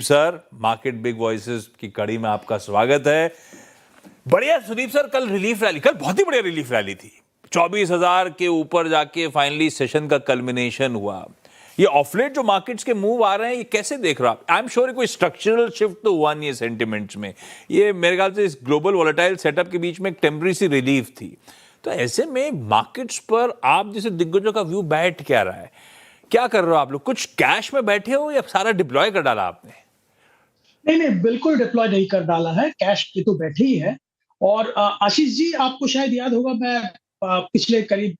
Sir, market big voices की कड़ी में आपका स्वागत है। बढ़िया सुदीप सर, कल रिलीफ रैली, कल बहुत ही बढ़िया रिलीफ रैली थी। 24,000 के ऊपर जाके फाइनली सेशन का कल्मिनेशन हुआ। ये ऑफलेट जो मार्केट्स के मूव आ रहे हैं, ये कैसे देख रहा? आई एम श्योर कोई स्ट्रक्चरल शिफ्ट तो हुआ नहीं है सेंटिमेंट्स में। ये मेरे ख्याल से इस ग्लोबल वोलेटाइल सेटअप के बीच में एक टेम्पररी सी रिलीफ थी। तो ऐसे में मार्केट्स पर आप जैसे दिग्गजों का व्यू बैठ क्या रहा है? क्या कर रहे हो आप लोग? कुछ कैश में बैठे हो या सारा डिप्लॉय कर डाला आपने? नहीं नहीं, बिल्कुल डिप्लॉय नहीं कर डाला है। कैश की तो बैठे ही है। और आशीष जी, आपको शायद याद होगा, मैं पिछले करीब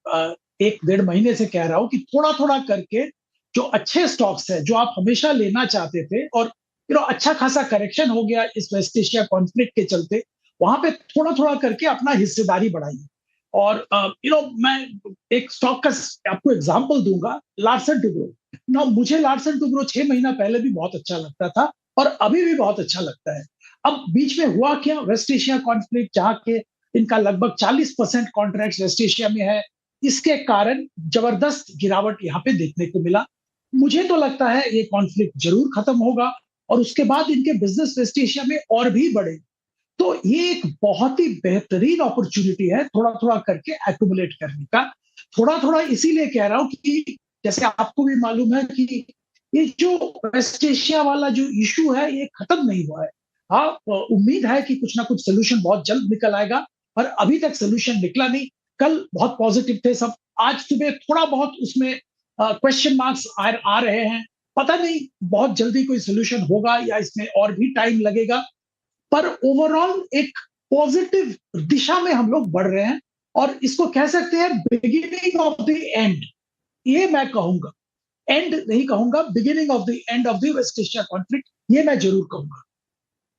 1-1.5 महीने से कह रहा हूं कि थोड़ा थोड़ा करके जो अच्छे स्टॉक्स है, जो आप हमेशा लेना चाहते थे, और अच्छा खासा करेक्शन हो गया इस वेस्ट एशिया कॉन्फ्लिक्ट के चलते, वहां पे थोड़ा थोड़ा करके अपना हिस्सेदारी बढ़ाइए। और मैं एक स्टॉक का आपको एग्जांपल दूंगा, लार्सन टुब्रो। ना, मुझे लार्सन टुब्रो 6 महीना पहले भी बहुत अच्छा लगता था और अभी भी बहुत अच्छा लगता है। अब बीच में हुआ क्या, वेस्ट एशिया कॉन्फ्लिक्ट, जहां के इनका लगभग 40% कॉन्ट्रैक्ट वेस्ट एशिया में है, इसके कारण जबरदस्त गिरावट यहाँ पे देखने को मिला। मुझे तो लगता है ये कॉन्फ्लिक्ट जरूर खत्म होगा और उसके बाद इनके बिजनेस वेस्ट एशिया में और भी बढ़े। तो ये एक बहुत ही बेहतरीन अपॉर्चुनिटी है थोड़ा थोड़ा करके एक्यूमुलेट करने का। थोड़ा थोड़ा इसीलिए कह रहा हूं कि जैसे आपको भी मालूम है कि ये जो वेस्ट एशिया वाला जो इशू है, ये खत्म नहीं हुआ है। हाँ, उम्मीद है कि कुछ ना कुछ सोल्यूशन बहुत जल्द निकल आएगा, पर अभी तक सोल्यूशन निकला नहीं। कल बहुत पॉजिटिव थे सब, आज सुबह थोड़ा बहुत उसमें क्वेश्चन मार्क्स आ रहे हैं। पता नहीं बहुत जल्दी कोई सोल्यूशन होगा या इसमें और भी टाइम लगेगा, पर ओवरऑल एक पॉजिटिव दिशा में हम लोग बढ़ रहे हैं। और इसको कह सकते हैं बिगिनिंग ऑफ द एंड, ये मैं कहूंगा। एंड नहीं कहूंगा, beginning of the end of the West Asia conflict, ये मैं जरूर कहूंगा।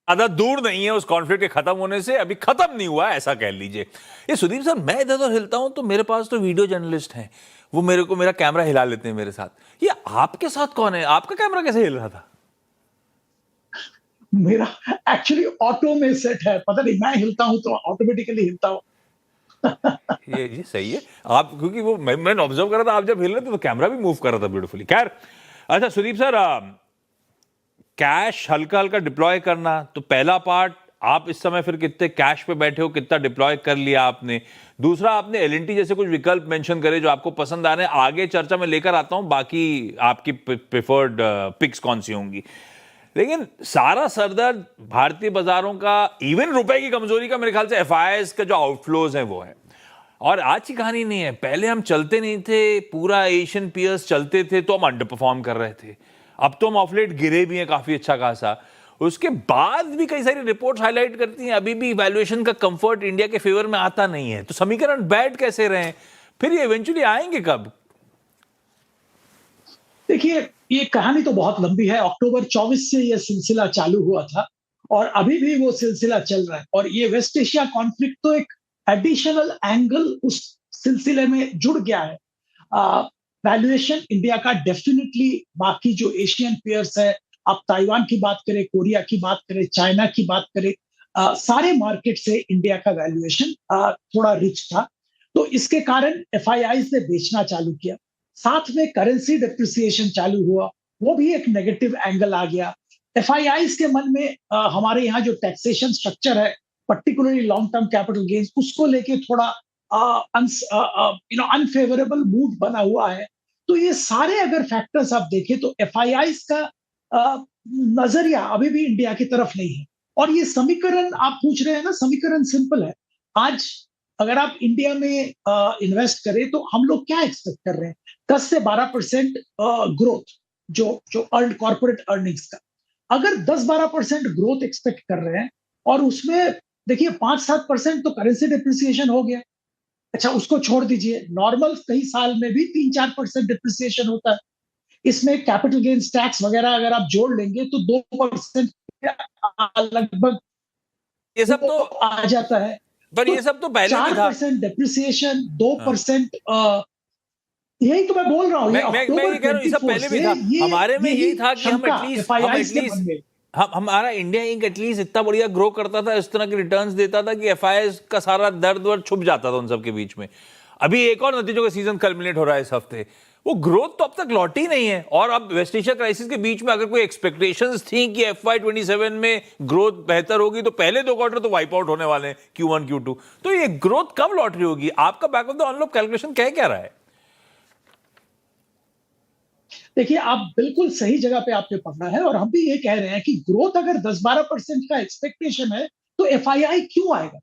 ज्यादा दूर नहीं है उस कॉन्फ्लिक्ट के खत्म होने से, अभी खत्म नहीं हुआ है, ऐसा कह लीजिए। ये सुदीप सर, मैं इधर उधर हिलता हूं तो मेरे पास तो वीडियो जर्नलिस्ट हैं, वो मेरे को मेरा कैमरा हिला लेते हैं मेरे साथ। ये आपके साथ कौन है? आपका कैमरा कैसे हिल रहा था? मेरा एक्चुअली ऑटो में सेट है, पता नहीं, मैं हिलता हूं तो ऑटोमेटिकली हिलता हूं। ये सही है। आप, क्योंकि वो मैंने ऑब्जर्व करा था, आप जब हिल रहे थे तो कैमरा भी मूव कर रहा था ब्यूटीफुली। खैर, अच्छा सुदीप सर, कैश हल्का हल्का डिप्लॉय करना, तो पहला पार्ट, आप इस समय फिर कितने कैश पे बैठे हो, कितना डिप्लॉय कर लिया आपने? दूसरा, आपने एलएनटी जैसे कुछ विकल्प मेंशन करे जो आपको पसंद आ रहे हैं, आगे चर्चा में लेकर आता हूं, बाकी आपकी प्रेफर्ड पिक्स कौन सी होंगी। लेकिन सारा सरदर्द भारतीय बाजारों का, इवन रुपए की कमजोरी का, मेरे ख्याल से एफआईआईज का जो आउटफ्लोज है वो है। और आज की कहानी नहीं है, पहले हम चलते नहीं थे, पूरा एशियन पीयर्स चलते थे तो हम अंडर परफॉर्म कर रहे थे। अब तो हम ऑफलेट गिरे भी हैं काफी अच्छा खासा। उसके बाद भी कई सारी रिपोर्ट्स हाईलाइट करती हैं अभी भी वैल्यूएशन का कंफर्ट इंडिया के फेवर में आता नहीं है। तो समीकरण बैठ कैसे रहे? फिर ये इवेंचुअली आएंगे कब? देखिए, ये कहानी तो बहुत लंबी है। अक्टूबर 24 से ये सिलसिला चालू हुआ था और अभी भी वो सिलसिला चल रहा है। और ये वेस्ट एशिया कॉन्फ्लिक्ट तो एक एडिशनल एंगल उस सिलसिले में जुड़ गया है। वैल्यूएशन इंडिया का डेफिनेटली बाकी जो एशियन पेयर्स है, आप ताइवान की बात करें, कोरिया की बात करें, चाइना की बात करें, सारे मार्केट से इंडिया का वैल्यूएशन थोड़ा रिच था। तो इसके कारण एफआईआई ने बेचना चालू किया। साथ में करेंसी डिप्रिसिएशन चालू हुआ, वो भी एक नेगेटिव एंगल आ गया। एफआईआई के मन में हमारे यहाँ जो टैक्सेशन स्ट्रक्चर है, particularly long term capital gains, उसको लेके थोड़ा अनफेवरेबल मूड बना हुआ है। तो ये सारे अगर फैक्टर्स आप देखें तो एफआईआई का नजरिया अभी भी इंडिया की तरफ नहीं है। और ये समीकरण आप पूछ रहे हैं ना, समीकरण सिंपल है। आज अगर आप इंडिया में इन्वेस्ट करें तो हम लोग क्या एक्सपेक्ट कर रहे हैं? 10 से 12% ग्रोथ, जो जो अर्न कॉर्पोरेट अर्निंग्स का। अगर 10-12% ग्रोथ एक्सपेक्ट कर रहे हैं और उसमें देखिए 5-7% तो करेंसी डिप्रिसिएशन हो गया। अच्छा, उसको छोड़ दीजिए, नॉर्मल कई साल में भी 3-4% डिप्रिसिएशन होता है। इसमें कैपिटल गेन्स टैक्स वगैरह अगर आप जोड़ लेंगे तो 2% लगभग ये सब वो तो, आ जाता है। पर तो ये सब तो पहले भी था। 4% डिप्रिसिएशन, 2%, यही तो मैं बोल रहा हूँ। ये मैं अक्टूबर ये कह रहा हूँ, ये सब 24 पहले भी से था। ये हमारे में यही यही था कि हम शंका एटलीस्ट एफआईआई के मन में। हमारा इंडिया इंक एटलीस्ट इतना बढ़िया ग्रो करता था, इस तरह के रिटर्न्स देता था कि एफआईआई का सारा दर्द वर्द छुप जाता था उन सब के बीच में। अभी एक और नतीजों का सीजन कल्मिनेट हो रहा है इस हफ्ते। वो ग्रोथ तो अब तक लौटी नहीं है। और अब वेस्ट एशिया क्राइसिस के बीच में अगर कोई एक्सपेक्टेशंस थी कि FY27 में ग्रोथ बेहतर होगी, तो पहले 2 क्वार्टर तो वाइप आउट होने वाले हैं, Q1 Q2। तो ये ग्रोथ कब लौट रही होगी? आपका back of the envelope calculation क्या रहा है? देखिए, आप बिल्कुल सही जगह पे आपने पकड़ा है, और हम भी ये कह रहे हैं कि ग्रोथ अगर 10-12% का एक्सपेक्टेशन है तो एफआईआई क्यों आएगा।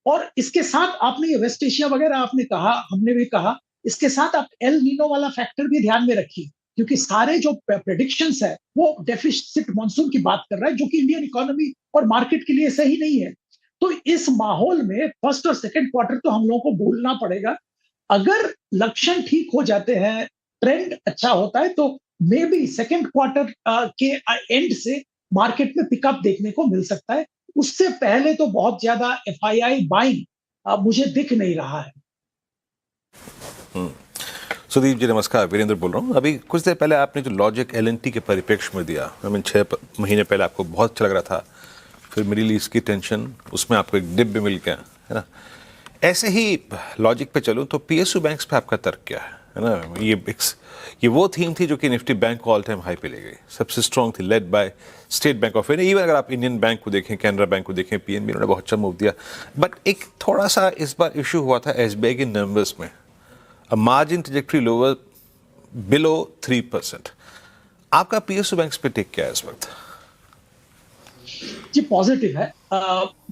और इसके साथ आपने ये वेस्ट एशिया वगैरह आपने कहा, हमने भी कहा, इसके साथ आप एल नीनो वाला फैक्टर भी ध्यान में रखिए, क्योंकि सारे जो प्रेडिक्शंस है वो डेफिसिट मानसून की बात कर रहा है, जो कि इंडियन इकोनॉमी और मार्केट के लिए सही नहीं है। तो इस माहौल में फर्स्ट और सेकंड क्वार्टर तो हम लोगों को बोलना पड़ेगा। अगर लक्षण ठीक हो जाते हैं, ट्रेंड अच्छा होता है, तो मे बी सेकेंड क्वार्टर के एंड से मार्केट में पिकअप देखने को मिल सकता है। उससे पहले तो बहुत ज्यादा एफआईआई बाइंग मुझे दिख नहीं रहा है। सुदीप जी नमस्कार, वीरेंद्र बोल रहा हूँ। अभी कुछ देर पहले आपने जो लॉजिक एलएनटी के परिप्रेक्ष्य में दिया, 6 महीने पहले आपको बहुत अच्छा लग रहा था, फिर मिडिल ईस्ट की टेंशन, उसमें आपको एक डिप भी मिल गया, है ना। ऐसे ही लॉजिक पे चलूँ तो पीएसयू बैंक्स पे आपका तर्क क्या है ना। ये वो थीम थी जो कि निफ्टी बैंक को ऑल टाइम हाई पे ले गई, सबसे स्ट्रॉन्ग थी, led by state bank of India. Even अगर आप इंडियन बैंक को देखें, कैनरा बैंक को देखें, पीएनबी, उन्होंने बहुत अच्छा मूव दिया। बट एक थोड़ा सा इस बार इशू हुआ था एसबीआई के नंबर्स में, a margin trajectory lower below 3%। आपका पीएसयू बैंक्स पे टेक क्या है इस वक्त? जी पॉजिटिव है,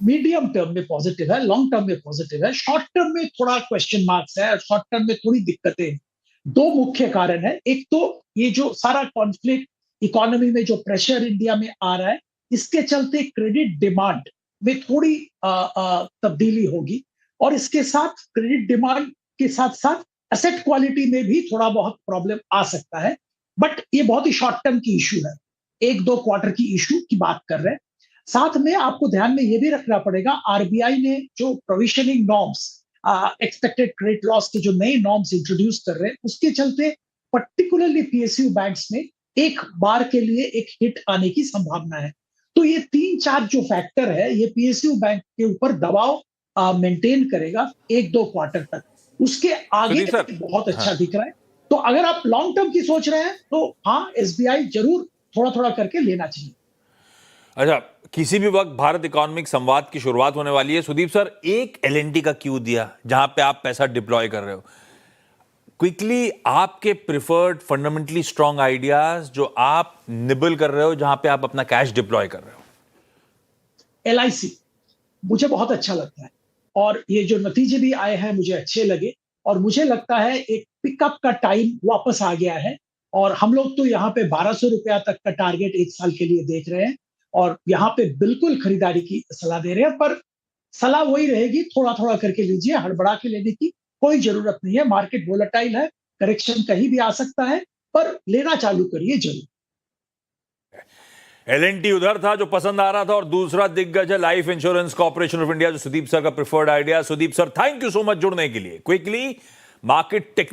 मीडियम टर्म में पॉजिटिव है, लॉन्ग टर्म में पॉजिटिव है, शॉर्ट टर्म में थोड़ा क्वेश्चन मार्क्स है, शॉर्ट टर्म में थोड़ी दिक्कतें हैं। 2 मुख्य कारण है। एक तो ये जो सारा कॉन्फ्लिक्ट, इकोनॉमी में जो प्रेशर इंडिया में आ रहा है, इसके चलते क्रेडिट डिमांड में थोड़ी तब्दीली होगी, और इसके साथ क्रेडिट डिमांड के साथ साथ एसेट क्वालिटी में भी थोड़ा बहुत प्रॉब्लम आ सकता है। बट ये बहुत ही शॉर्ट टर्म की इशू है, 1-2 क्वार्टर की इशू की बात कर रहे हैं। साथ में आपको ध्यान में ये भी रखना पड़ेगा, आरबीआई ने जो provisioning norms, expected credit loss के जो नए नॉर्म्स इंट्रोड्यूस कर रहे हैं, उसके चलते पर्टिकुलरली पीएसयू बैंक्स में एक बार के लिए एक हिट आने की संभावना है। तो ये 3-4 जो फैक्टर है, ये पीएसयू बैंक के ऊपर दबाव मेंटेन करेगा 1-2 क्वार्टर तक। उसके आगे सुदीप सर, बहुत अच्छा दिख रहा है। तो अगर आप लॉन्ग टर्म की सोच रहे हैं तो हाँ, एसबीआई जरूर थोड़ा थोड़ा करके लेना चाहिए। अच्छा, किसी भी वक्त भारत इकोनॉमिक संवाद की शुरुआत होने वाली है। सुदीप सर, एक एलएनटी का क्यू दिया जहां पे आप पैसा डिप्लॉय कर रहे हो, क्विकली आपके प्रिफर्ड फंडामेंटली स्ट्रॉन्ग आइडियाज जो आप निबल कर रहे हो, जहां पे आप अपना कैश डिप्लॉय कर रहे हो। एलआईसी मुझे बहुत अच्छा लगता है, और ये जो नतीजे भी आए हैं मुझे अच्छे लगे, और मुझे लगता है एक पिकअप का टाइम वापस आ गया है। और हम लोग तो यहाँ पे 1200 रुपया तक का टारगेट 1 साल के लिए देख रहे हैं, और यहाँ पे बिल्कुल खरीदारी की सलाह दे रहे हैं। पर सलाह वही रहेगी, थोड़ा थोड़ा करके लीजिए, हड़बड़ा के लेने की कोई जरूरत नहीं है। मार्केट वोलेटाइल है, करेक्शन कहीं भी आ सकता है, पर लेना चालू करिए जरूर। एलएनटी उधर था जो पसंद आ रहा था, और दूसरा दिग्गज है Life Insurance Corporation of India, जो सुदीप सर का preferred idea. Sudeep sir, thank you so much जुड़ने के लिए। Quickly market